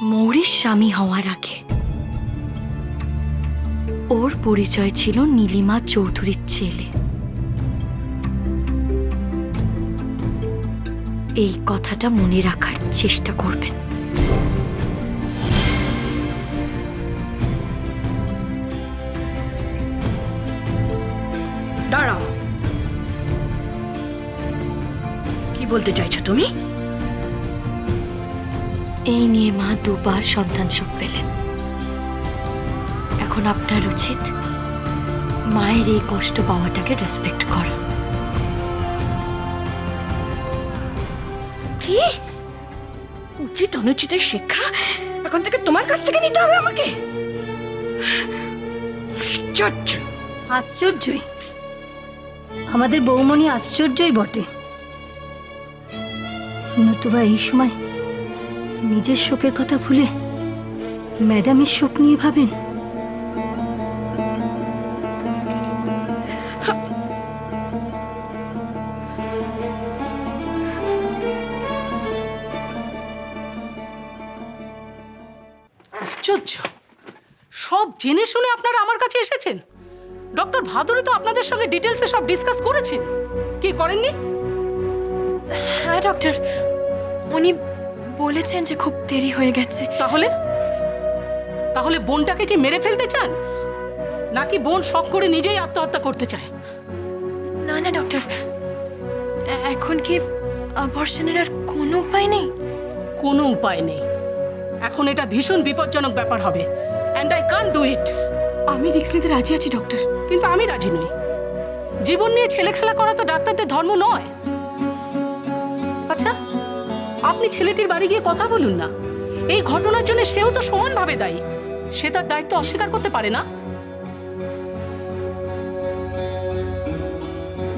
মৌরীর স্বামী হওয়ার আগে ওর পরিচয় ছিল নীলিমা চৌধুরীর ছেলে। এই কথাটা মনে রাখার চেষ্টা করবেন। দাঁড়াও, কি বলতে চাইছো তুমি? এই নিয়ে মা দুবার সন্তান সুখ পেলেন। এখন আপনার উচিত মায়ের এই কষ্ট পাওয়াটাকে রেসপেক্ট করা। কি উচিত অনুচিতের শিক্ষা এখন থেকে তোমার কাছ থেকে নিতে হবে আমাকে? আশ্চর্য। আশ্চর্যই, আমাদের বৌমণি আশ্চর্যই বটে। নতুবা এই সময় নিজের শোকের কথা ভুলে ম্যাডামের শোক নিয়ে ভাবেন। আশ্চর্য, সব জেনে শুনে আপনারা আমার কাছে এসেছেন। ডক্টর ভাদুরী তো আপনাদের সঙ্গে ডিটেলসে সব ডিসকাস করেছেন, কি করেননি? হ্যাঁ ডক্টর, উনি বলেছেন যে খুব দেরি হয়ে গেছে। তাহলে তাহলে বোনটাকে কি মেরে ফেলতে চান, নাকি বোন শখ করে নিজেই আত্মহত্যা করতে চায়? না না ডক্টর, এখন কি অ্যাবর্শনের আর কোনো উপায় নেই? কোনো উপায় নেই। এখন এটা ভীষণ বিপজ্জনক ব্যাপার হবে, and I can't do it. আমি রিস্ক নিতে রাজি আছি ডক্টর, কিন্তু আমি রাজি নই। জীবন নিয়ে ছেলে খেলা করা তো ডাক্তারদের ধর্ম নয়। আচ্ছা, আপনি ছেলেটির বাড়ি গিয়ে কথা বলুন না। এই ঘটনার জন্য সেও তো সমানভাবে দায়ী। সে তার দায়িত্ব অস্বীকার করতে পারে না।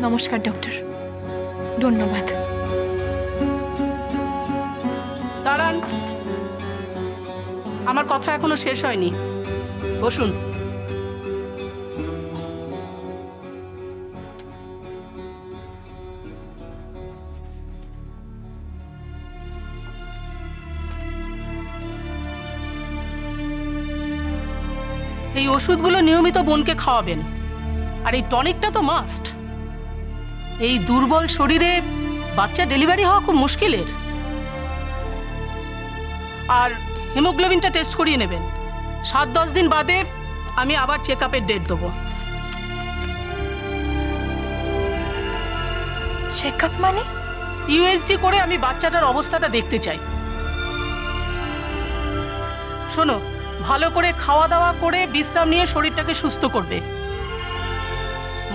নমস্কার ডক্টর, ধন্যবাদ। দাঁড়ান, আমার কথা এখনো শেষ হয়নি। বসুন। এই ওষুধগুলো নিয়মিত বোনকে খাওয়াবেন, আর এই টনিকটা তো মাস্ট। এই দুর্বল শরীরে বাচ্চা ডেলিভারি হওয়া খুব মুশকিলের। আর হিমোগ্লোবিনটা টেস্ট করিয়ে নেবেন। 7-10 দিন বাদে আমি আবার চেক আপের ডেট দেবো। চেক আপ মানে? ইউএসজি করে আমি বাচ্চাটার অবস্থাটা দেখতে চাই। শোনো, ভালো করে খাওয়া দাওয়া করে বিশ্রাম নিয়ে শরীরটাকে সুস্থ করবে।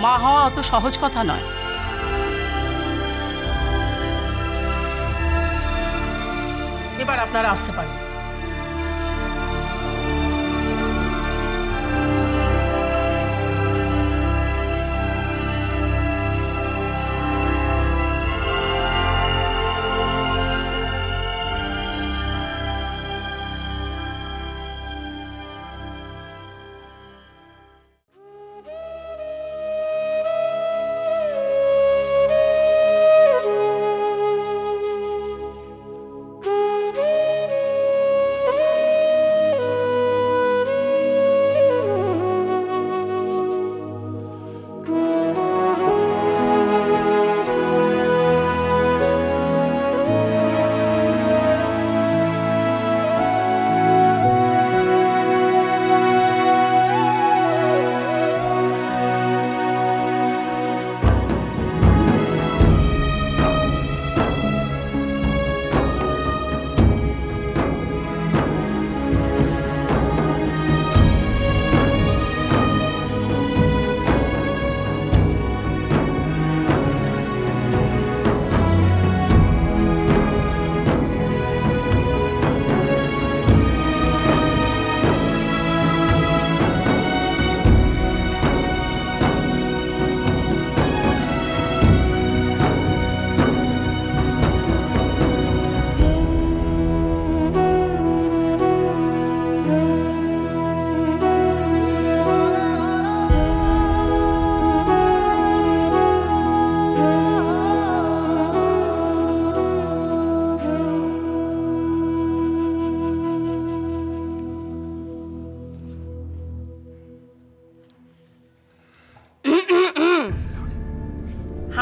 মা হওয়া অত সহজ কথা নয়। এবার আপনারা আসতে পারেন।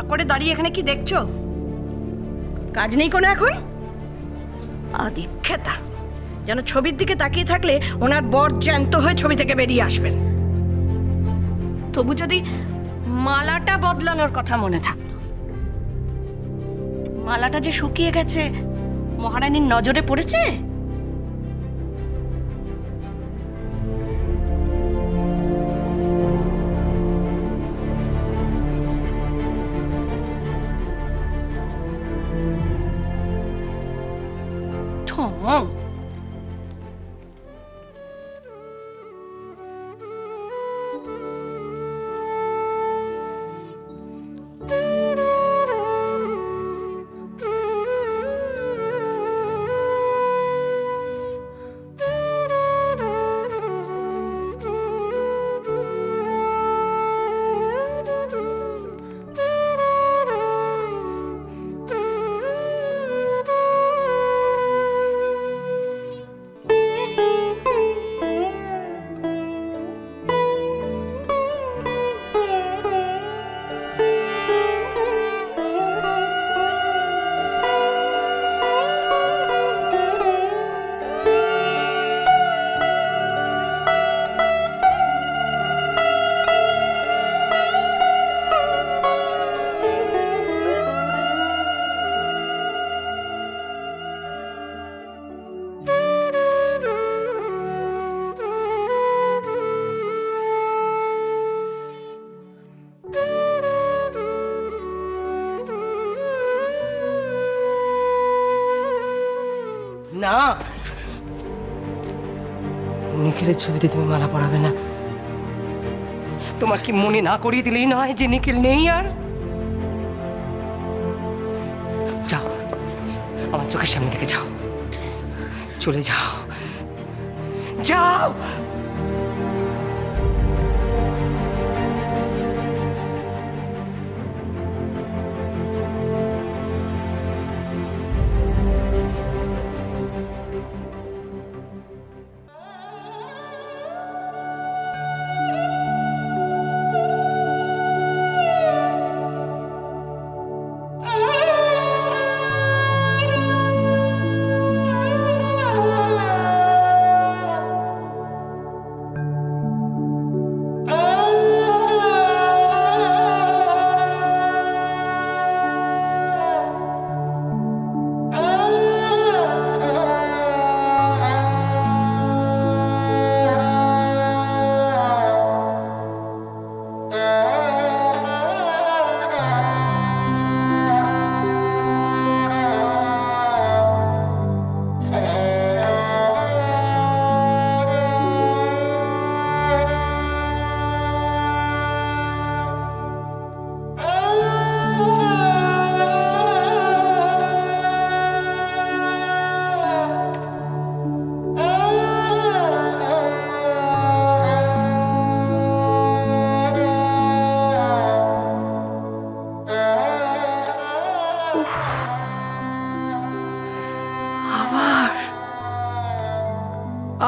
হাঁ করে দাঁড়িয়ে এখানে কি দেখছো? কাজ নেই কোনো এখন? আদিক্ষেতা, যেন ছবির দিকে তাকিয়ে থাকলে ওনার বর জ্যান্ত হয়ে ছবি থেকে বেরিয়ে আসবেন। তবু যদি মালাটা বদলানোর কথা মনে থাকতো। মালাটা যে শুকিয়ে গেছে, মহারানীর নজরে পড়েছে। ঠং। না, নিখিলের ছবিতে তুমি মালা পরাবে না। তোমার কি মনে না করিয়ে দিলেই নয় যে নিখিল নেই আর? যাও, আমার চোখের সামনে থেকে যাও, চলে যাও, যাও।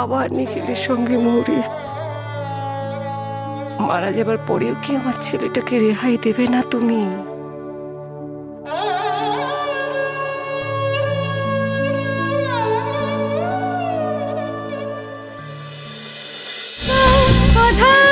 আবার নিখিলের সঙ্গে মরি। মারা যাবার পরেও কি আমার ছেলেটাকে রেহাই দেবে না তুমি? আধার